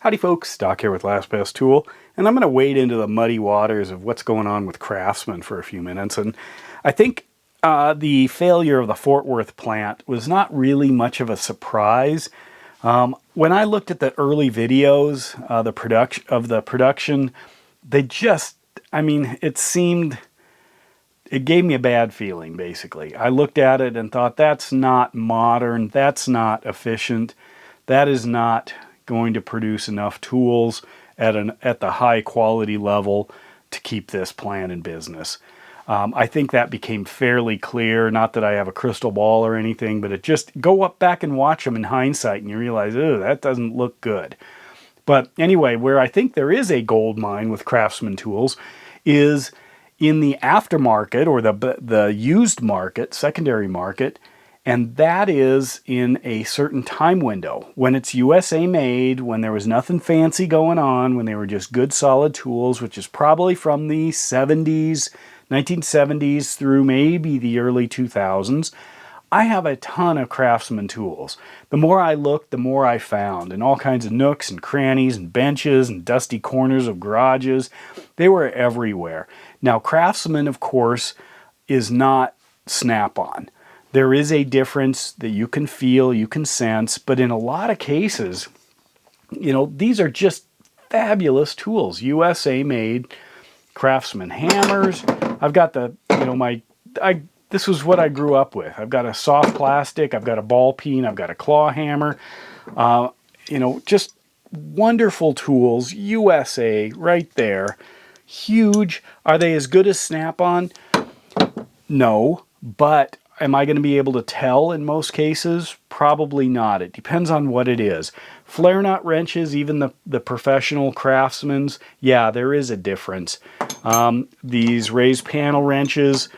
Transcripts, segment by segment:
Howdy folks, Doc here with LastPass Tool, and I'm going to wade into the muddy waters of what's going on with Craftsman for a few minutes. And I think the failure of the Fort Worth plant was not really much of a surprise. When I looked at the early videos, the production, they just, it gave me a bad feeling, basically. I looked at it and thought, that's not modern, that's not efficient, that is not going to produce enough tools at the high quality level to keep this plant in business. I think that became fairly clear. Not that I have a crystal ball or anything, but it just back and watch them in hindsight and you realize, oh, that doesn't look good. But anyway, where I think there is a gold mine with Craftsman Tools is in the aftermarket or the used market, secondary market, and that is in a certain time window. When it's USA made, when there was nothing fancy going on, when they were just good solid tools, which is probably from the 70s, 1970s through maybe the early 2000s, I have a ton of Craftsman tools. The more I looked, the more I found, in all kinds of nooks and crannies and benches and dusty corners of garages. They were everywhere. Now, Craftsman, of course, is not Snap-on. There is a difference that you can feel, you can sense, but in a lot of cases, these are just fabulous tools. USA made Craftsman hammers. I've got this was what I grew up with. I've got a soft plastic, I've got a ball peen, I've got a claw hammer. Just wonderful tools. USA right there. Huge. Are they as good as Snap-on? No, but am I going to be able to tell in most cases? Probably not. It depends on what it is. Flare nut wrenches, even the professional Craftsman's, yeah, there is a difference. These raised panel wrenches,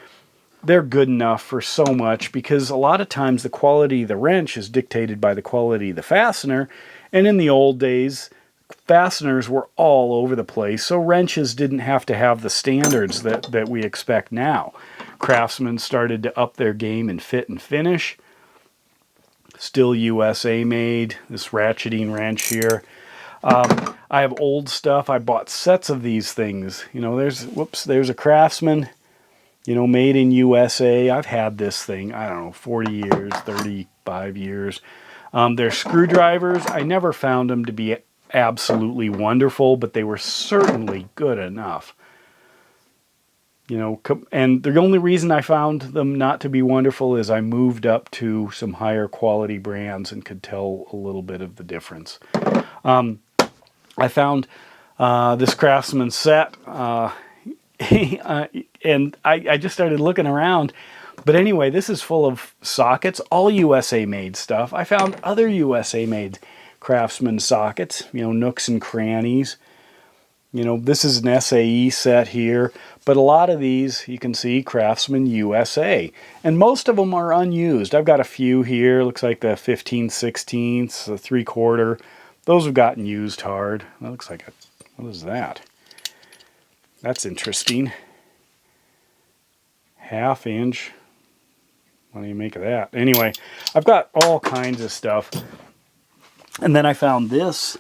they're good enough for so much because a lot of times the quality of the wrench is dictated by the quality of the fastener. And in the old days, fasteners were all over the place, so wrenches didn't have to have the standards that we expect now. Craftsman started to up their game in fit and finish. Still USA made, this ratcheting wrench here. I have old stuff. I bought sets of these things. There's a Craftsman, made in USA. I've had this thing, 40 years, 35 years. Their screwdrivers, I never found them to be absolutely wonderful, but they were certainly good enough. And the only reason I found them not to be wonderful is I moved up to some higher quality brands and could tell a little bit of the difference. I found this Craftsman set, and I just started looking around. But anyway, this is full of sockets, all USA made stuff. I found other USA made Craftsman sockets, nooks and crannies. This is an SAE set here, but a lot of these, you can see Craftsman USA. And most of them are unused. I've got a few here. Looks like the 15/16, the 3/4. Those have gotten used hard. That looks like what is that? That's interesting. 1/2 inch. What do you make of that? Anyway, I've got all kinds of stuff. And then I found this.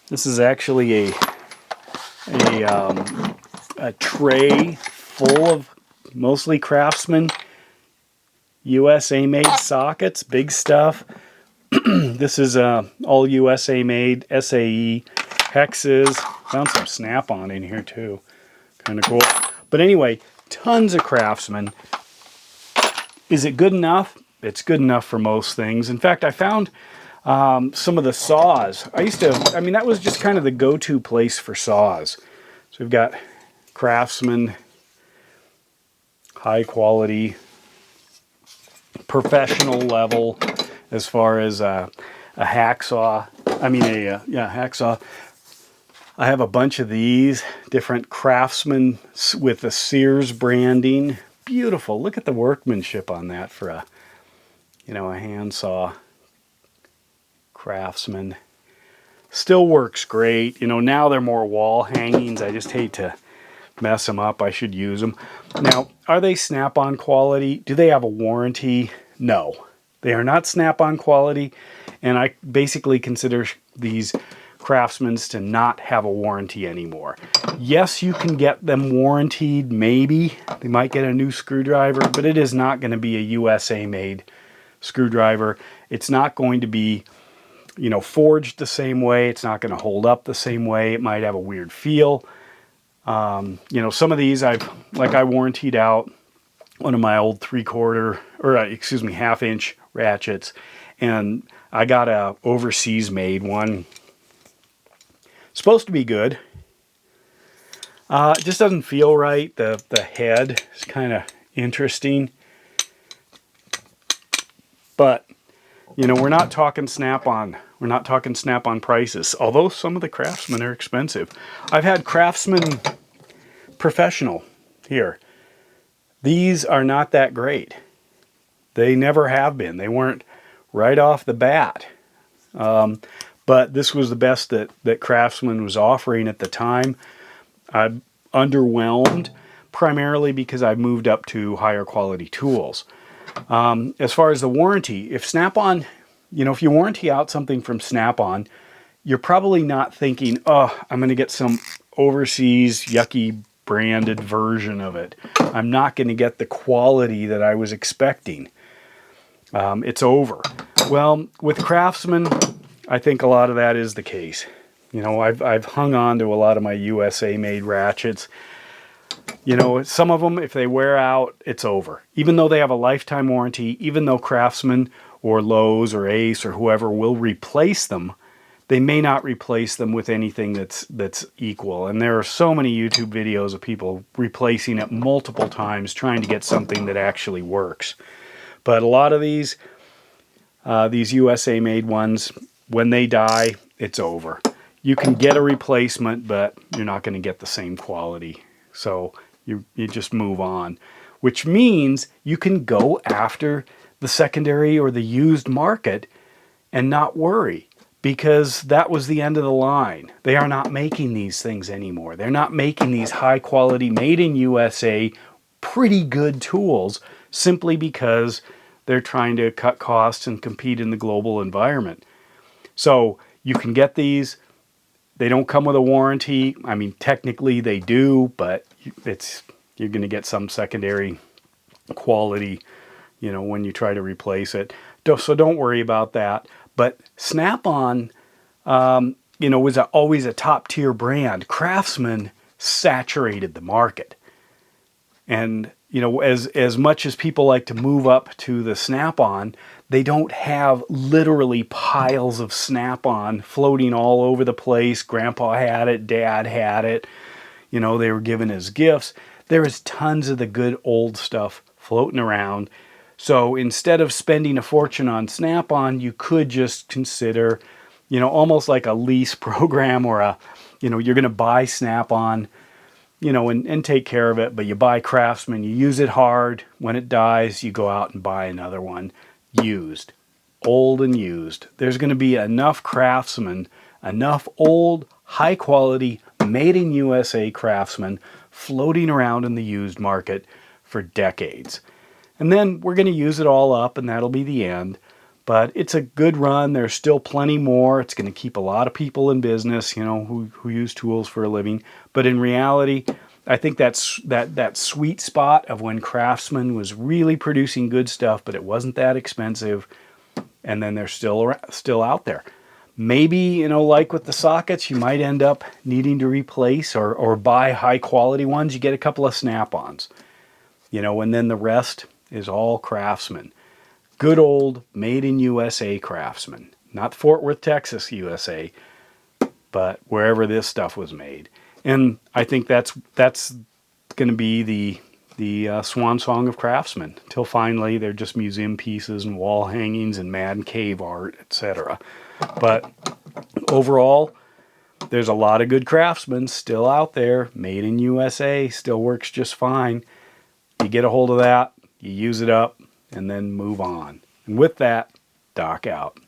This is actually a tray full of mostly Craftsman USA made sockets, big stuff. This is all USA made, SAE, hexes. Found some Snap-on in here too. Kind of cool. But anyway, tons of Craftsman. Is it good enough? It's good enough for most things. In fact, I found some of the saws. That was just kind of the go-to place for saws. So we've got Craftsman, high quality, professional level as far as a hacksaw. Hacksaw. I have a bunch of these different Craftsman with the Sears branding. Beautiful. Look at the workmanship on that for a handsaw. Craftsman. Still works great. Now they're more wall hangings. I just hate to mess them up. I should use them. Now, are they Snap-on quality? Do they have a warranty? No. They are not Snap-on quality, and I basically consider these Craftsman's to not have a warranty anymore. Yes, you can get them warranted, maybe. They might get a new screwdriver, but it is not going to be a USA made screwdriver. It's not going to be, you know, forged the same way. It's not going to hold up the same way. It might have a weird feel. You know, some of these I warrantied out one of my old 3/4 or excuse me, 1/2 inch ratchets, and I got a overseas made one. Supposed to be good. It just doesn't feel right. The head is kind of interesting. But, you know, we're not talking Snap-on. We're not talking Snap-on prices, although some of the Craftsman are expensive. I've had Craftsman Professional here. These are not that great. They never have been. They weren't right off the bat. But this was the best that Craftsman was offering at the time. I'm underwhelmed, primarily because I've moved up to higher quality tools. As far as the warranty, if Snap-on, you know, if you warranty out something from Snap-on, you're probably not thinking, oh, I'm going to get some overseas yucky branded version of it. I'm not going to get the quality that I was expecting. It's over. Well, with Craftsman, I think a lot of that is the case. You know, I've hung on to a lot of my USA made ratchets. You know, some of them, if they wear out, it's over. Even though they have a lifetime warranty, even though Craftsman or Lowe's or Ace or whoever will replace them, they may not replace them with anything that's equal. And there are so many YouTube videos of people replacing it multiple times, trying to get something that actually works. But a lot of these USA made ones, when they die, it's over. You can get a replacement, but you're not going to get the same quality. So you just move on, which means you can go after the secondary or the used market and not worry, because that was the end of the line. They are not making these things anymore. They're not making these high quality, made in USA, pretty good tools simply because they're trying to cut costs and compete in the global environment. So you can get these. They don't come with a warranty. I mean, technically they do, but you're going to get some secondary quality, you know, when you try to replace it. So don't worry about that. But Snap-on, you know, was always a top tier brand. Craftsman saturated the market. And, you know, as much as people like to move up to the Snap-on, they don't have literally piles of Snap-on floating all over the place. Grandpa had it, Dad had it. You know, they were given as gifts. There is tons of the good old stuff floating around. So instead of spending a fortune on Snap-on, you could just consider, you know, almost like a lease program, or you know, you're going to buy Snap-on, you know, and take care of it, but you buy Craftsman, you use it hard. When it dies, you go out and buy another one. Used, old and used. There's going to be enough Craftsman, enough old, high quality, made in USA Craftsman floating around in the used market for decades. And then we're going to use it all up, and that'll be the end. But it's a good run. There's still plenty more. It's going to keep a lot of people in business, you know, who use tools for a living. But in reality, I think that's that sweet spot of when Craftsman was really producing good stuff, but it wasn't that expensive, and then they're still out there. Maybe, you know, like with the sockets, you might end up needing to replace or buy high quality ones. You get a couple of Snap-ons, you know, and then the rest is all Craftsman. Good old made in USA Craftsman. Not Fort Worth, Texas, USA, but wherever this stuff was made. And I think that's going to be the swan song of Craftsman, till finally they're just museum pieces and wall hangings and man cave art, etc. But overall, there's a lot of good Craftsmen still out there. Made in USA still works just fine. You get a hold of that, you use it up, and then move on. And with that, Doc out.